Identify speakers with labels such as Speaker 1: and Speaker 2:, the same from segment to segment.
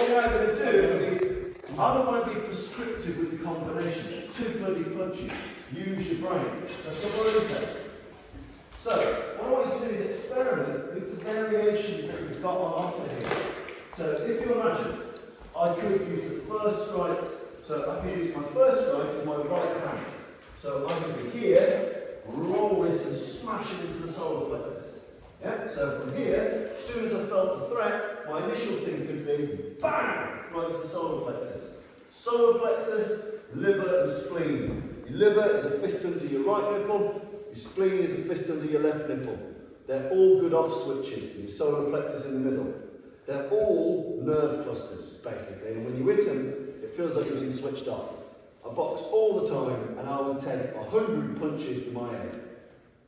Speaker 1: we're now going to do is, I don't want to be prescriptive with the combination. It's too bloody punchy. Use your brain. That's what we're going to say. So, what I want you to do is experiment with the variations that we've got on offer here. So, if you imagine, I could use the first strike, so I can use my first strike with my right hand. So I'm going to be here, roll this and smash it into the solar plexus. Yeah? So from here, as soon as I felt the threat, my initial thing could be bang! Right into the solar plexus. Solar plexus, liver and spleen. Your liver is a fist under your right nipple, your spleen is a fist under your left nipple. They're all good off switches, your solar plexus in the middle. They're all nerve clusters, basically, and when you hit them, it feels like you're being switched off. I box all the time, and I will take 100 punches to my head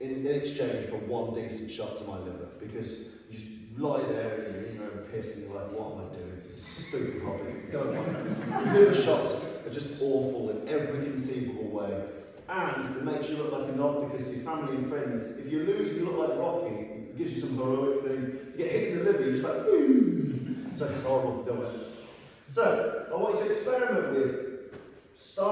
Speaker 1: in exchange for one decent shot to my liver, because you just lie there and you're in your own piss and you're like, what am I doing? This is a stupid hobby. Don't mind it. Liver shots are just awful in every conceivable way, and it makes you look like a knob because your family and friends, if you lose, you look like Rocky. It gives you some heroic thing. You get hit in the liver, you're just like, boom. It's like horrible, don't it? So, I want you to experiment with, I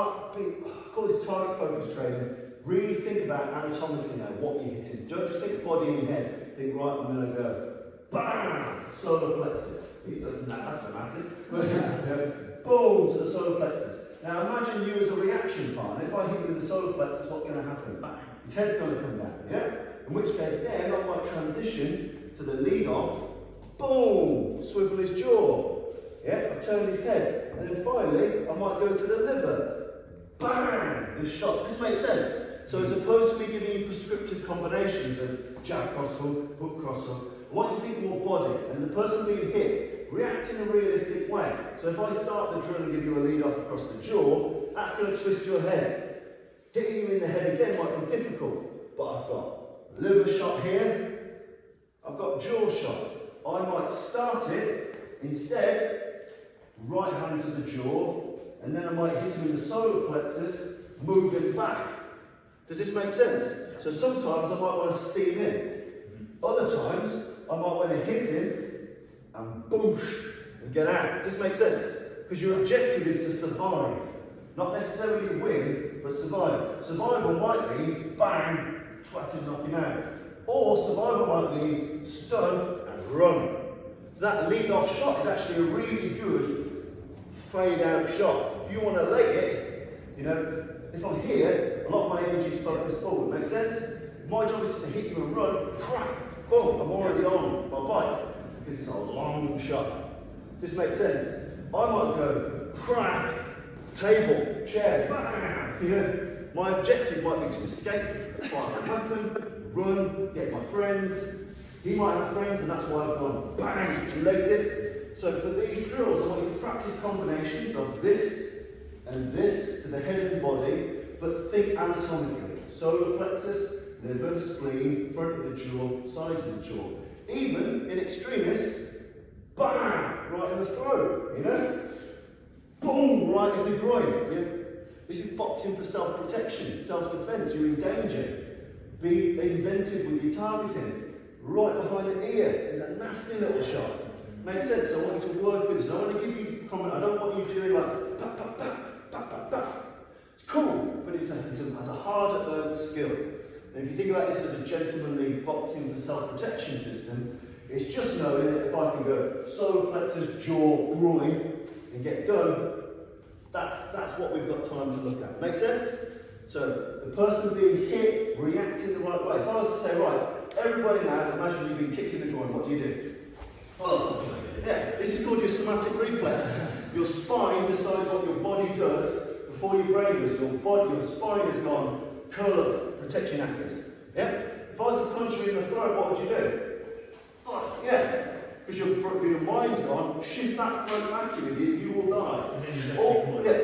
Speaker 1: call this target focus training. Really think about anatomically now what you're hitting. Don't just think body and head. Think, right, I'm going to go, bam, solar plexus. That's dramatic. Boom, to the solar plexus. Now imagine you as a reaction partner. If I hit you with the solar plexus, what's going to happen? Bang. His head's going to come down, yeah? In which case, then I might transition to the lead off. Boom! Swivel his jaw. Yeah, I've turned his head. And then finally, I might go to the liver. Bang! His shot. Does this make sense? So as opposed to me giving you prescriptive combinations of jab, cross hook, hook, cross hook, I want you to think more body. And the person being hit, react in a realistic way. So if I start the drill and give you a lead off across the jaw, that's going to twist your head. Hitting you in the head again might be difficult, but I've got liver shot here, I've got jaw shot. I might start it, instead, right hand to the jaw, and then I might hit him in the solar plexus, move him back. Does this make sense? So sometimes I might want to steam in. Other times, I might want to hit him and boosh and get out. Does this make sense? Because your objective is to survive. Not necessarily win, but survive. Survival might be bang, twat him, knock him out. Or survival might be stun and run. So that lead off shot is actually a really good fade out shot. If you want to leg it, you know, if I'm here, a lot of my energy is focused forward. Make sense? My job is to hit you and run, crack, boom, I'm already on my bike because it's a long shot. Does this make sense? I might go crack, table, chair, bang. You know, my objective might be to escape, find a weapon, run, get my friends. He might have friends, and that's why I've gone bang and legged it. So for these drills, I want you to practice combinations of this and this to the head and body, but think anatomically. Solar plexus, liver, spleen, front of the jaw, sides of the jaw. Even in extremis, bang, right in the throat, you know? Boom, right in the groin. Yeah? This is boxing for self-protection, self-defense. You're in danger. Be inventive with your targeting. Right behind the ear is a nasty little shot. Makes sense? So I want you to work with this. I want to give you a comment. I don't want you doing like pa pa pa pa pa pa. It's cool, but it's a hard-earned skill. And if you think about this as a gentlemanly boxing for self-protection system, it's just knowing that if I can go solar plexus, jaw, groin, and get done, that's what we've got time to look at. Make sense? So the person being hit, reacting the right way. If I was to say, right, everybody now, imagine you've been kicked in the groin, what do you do? Oh, yeah, this is called your somatic reflex. Your spine decides what your body does before your brain does. Your spine has gone, curl up, protect your knackers. Yeah? If I was to punch you in the throat, what would you do? Oh, yeah. Because your mind's gone, shift that throat vacuum in you, you will die.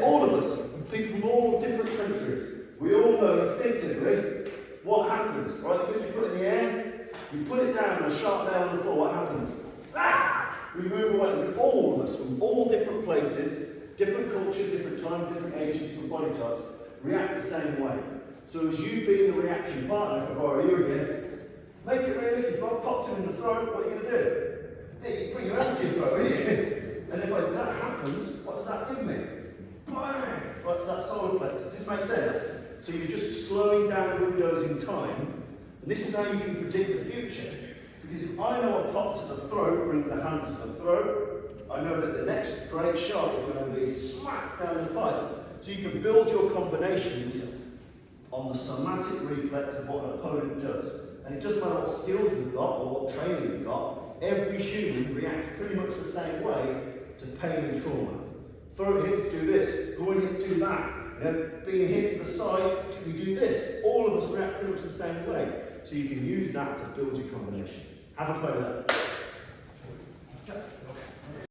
Speaker 1: All of us, people from all different countries, we all know instinctively what happens, right? You put your foot in the air, you put it down and a sharp nail on the floor, what happens? Ah! We move away. All of us from all different places, different cultures, different times, different ages, different body types, react the same way. So as you being the reaction partner, if I borrow you again, make it realistic. If I popped him in the throat, what are you going to do? Yeah, you put your hands to your throat, wouldn't you? And if that solar plexus. Does this make sense? So you're just slowing down windows in time, and this is how you can predict the future. Because if I know a pop to the throat brings the hands to the throat, I know that the next great shot is going to be smack down the pipe. So you can build your combinations on the somatic reflex of what an opponent does. And it doesn't matter what skills you've got or what training you've got, every human reacts pretty much the same way to pain and trauma. Throat hits do this, groin hits do that. You know, being hit to the side, we do this. All of us react pretty much the same way. So you can use that to build your combinations. Have a play with that.